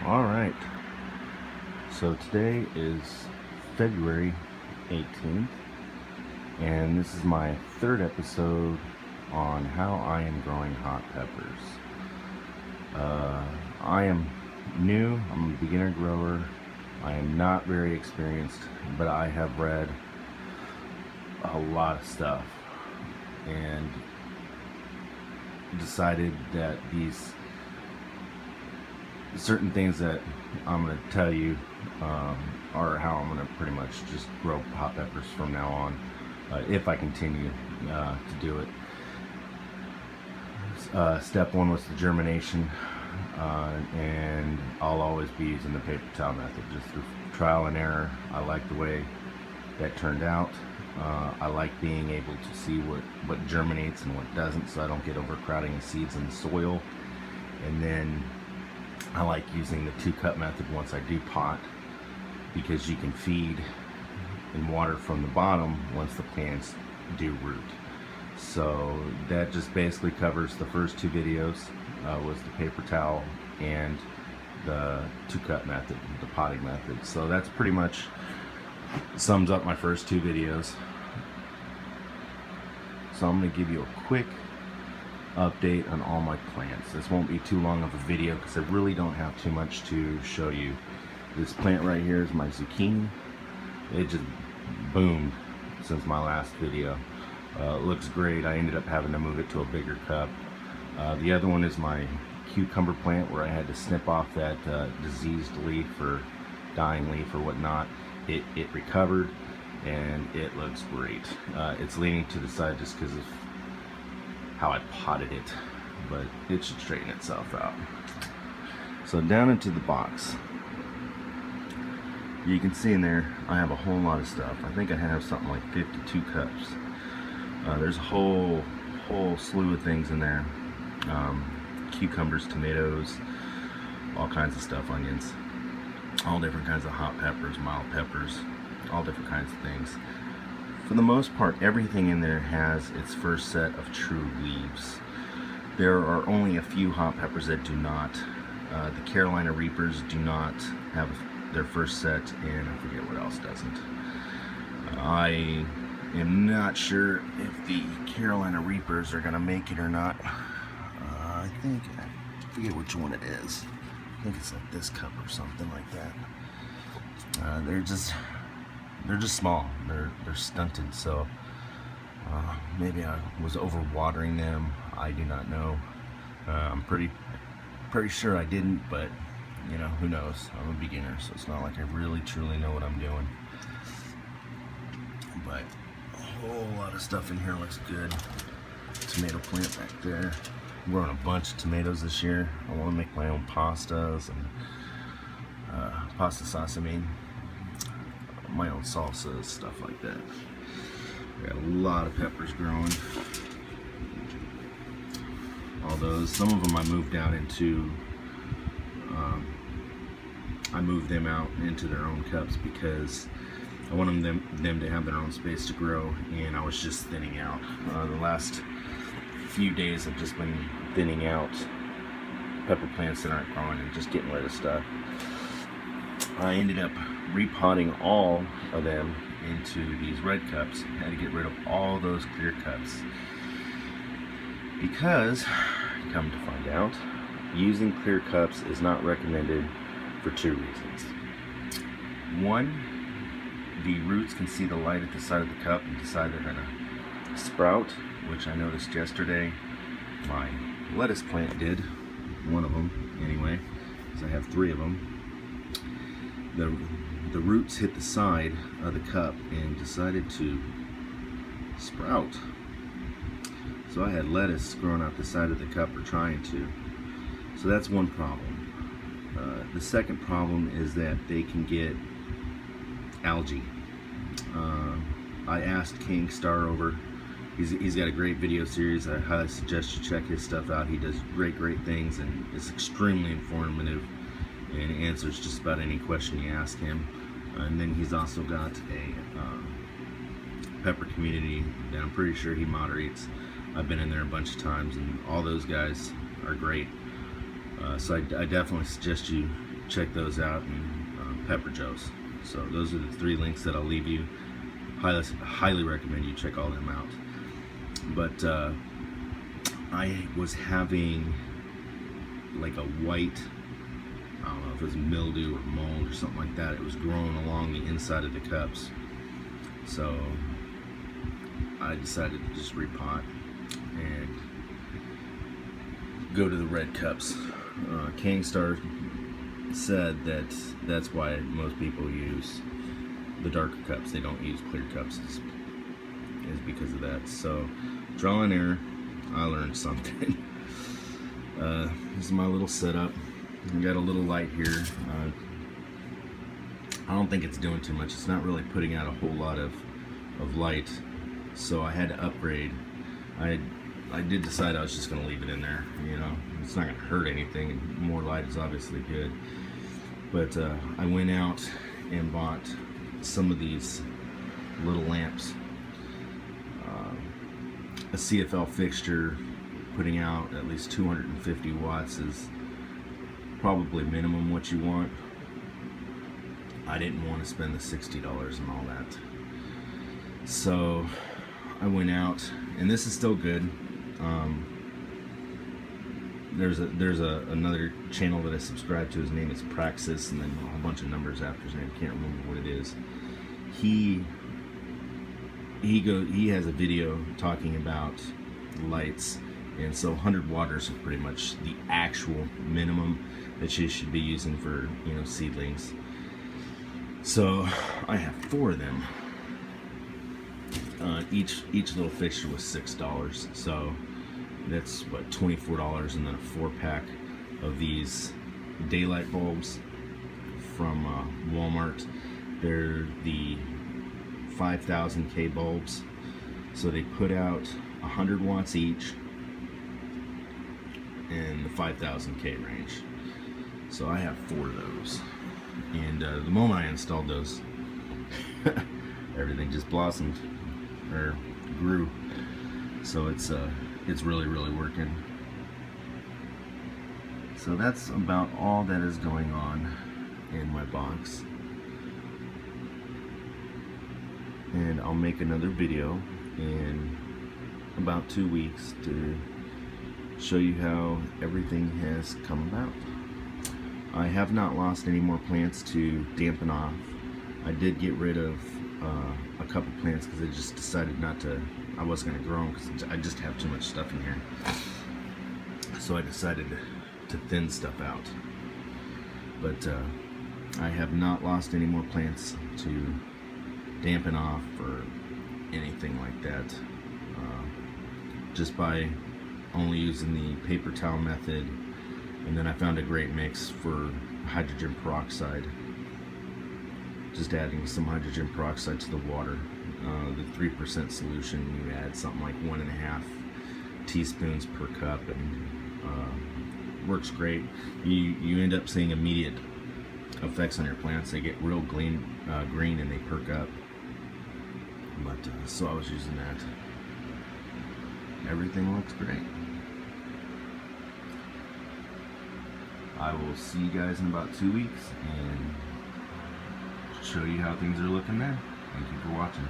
Alright, so today is February 18th, and this is my third episode on how I am growing hot peppers. I am new, I'm a beginner grower, I am not very experienced, but I have read a lot of stuff and decided that these certain things that I'm going to tell you are how I'm going to pretty much just grow hot peppers from now on, if I continue to do it. Step one was the germination, and I'll always be using the paper towel method, just through trial and error. I like the way that turned out. I like being able to see what germinates and what doesn't, so I don't get overcrowding the seeds in the soil. And then I like using the 2-cup method once I do pot, because you can feed and water from the bottom once the plants do root. So that just basically covers the first two videos, was the paper towel and the 2-cup method, the potting method. So that's pretty much sums up my first two videos. So I'm going to give you a quick update on all my plants. This won't be too long of a video because I really don't have too much to show you. This plant right here is my zucchini. It just boomed since my last video. It looks great. I ended up having to move it to a bigger cup. The other one is my cucumber plant, where I had to snip off that diseased leaf or dying leaf or whatnot. It recovered and it looks great. It's leaning to the side just because of how I potted it, but it should straighten itself out. So down into the box, you can see in there I have a whole lot of stuff. I think I have something like 52 cups. There's a whole slew of things in there. Cucumbers, tomatoes, all kinds of stuff, onions, all different kinds of hot peppers, mild peppers, all different kinds of things. For the most part, everything in there has its first set of true leaves. There are only a few hot peppers that do not. The Carolina Reapers do not have their first set, and I forget what else doesn't. I am not sure if the Carolina Reapers are going to make it or not. I forget which one it is. I think it's like this cup or something like that. They're just small. They're stunted, so maybe I was overwatering them. I do not know. I'm pretty sure I didn't, but you know, who knows? I'm a beginner, so it's not like I really truly know what I'm doing. But a whole lot of stuff in here looks good. Tomato plant back there. I'm growing a bunch of tomatoes this year. I want to make my own pastas and pasta sauce, I mean. My own salsas, stuff like that. Got a lot of peppers growing. All those, some of them I moved down into, I moved them out into their own cups because I wanted them to have their own space to grow, and I was just thinning out. The last few days I've just been thinning out pepper plants that aren't growing and just getting rid of stuff. I ended up repotting all of them into these red cups. I had to get rid of all those clear cups because, come to find out, using clear cups is not recommended for two reasons. One, the roots can see the light at the side of the cup and decide they're going to sprout, which I noticed yesterday my lettuce plant did. One of them anyway, because I have 3 of them. The roots hit the side of the cup and decided to sprout. So I had lettuce growing out the side of the cup, or trying to. So that's one problem. The second problem is that they can get algae. I asked Khang Starr over. He's got a great video series. I highly suggest you check his stuff out. He does great things, and it's extremely informative and answers just about any question you ask him. And then he's also got a pepper community that I'm pretty sure he moderates. I've been in there a bunch of times, and all those guys are great. So I definitely suggest you check those out, and pepper joes. So those are the 3 links that I'll leave you. Highly recommend you check all them out. But I was having like a white, I don't know if it was mildew or mold or something like that. It was growing along the inside of the cups. So I decided to just repot and go to the red cups. Khang Starr said that that's why most people use the darker cups. They don't use clear cups, is because of that. So trial and error, I learned something. This is my little setup. I got a little light here. I don't think it's doing too much. It's not really putting out a whole lot of light, so I had to upgrade. I did decide I was just going to leave it in there. You know, it's not going to hurt anything, and more light is obviously good. But I went out and bought some of these little lamps. A CFL fixture putting out at least 250 watts is probably minimum what you want. I didn't want to spend the $60 and all that. So I went out, and this is still good. There's another channel that I subscribe to. His name is Praxis, and then a whole bunch of numbers after his name. Can't remember what it is. He has a video talking about lights, and so 100 watts are pretty much the actual minimum that you should be using for, you know, seedlings. So I have 4 of them. Each little fixture was $6, so that's what, $24, and then a 4-pack of these daylight bulbs from Walmart. They're the 5000K bulbs, so they put out 100 watts each in the 5000K range. So I have 4 of those, and the moment I installed those, everything just blossomed or grew. So it's really working. So that's about all that is going on in my box, and I'll make another video in about 2 weeks to show you how everything has come about. I have not lost any more plants to dampen off. I did get rid of a couple plants because I just decided I wasn't going to grow them because I just have too much stuff in here. So I decided to thin stuff out. But I have not lost any more plants to dampen off or anything like that. Just by only using the paper towel method, and then I found a great mix for hydrogen peroxide. Just adding some hydrogen peroxide to the water. The 3% solution, you add something like 1.5 teaspoons per cup, and works great. You end up seeing immediate effects on your plants. They get real green and they perk up. But so I was using that. Everything looks great. I will see you guys in about 2 weeks and show you how things are looking then. Thank you for watching.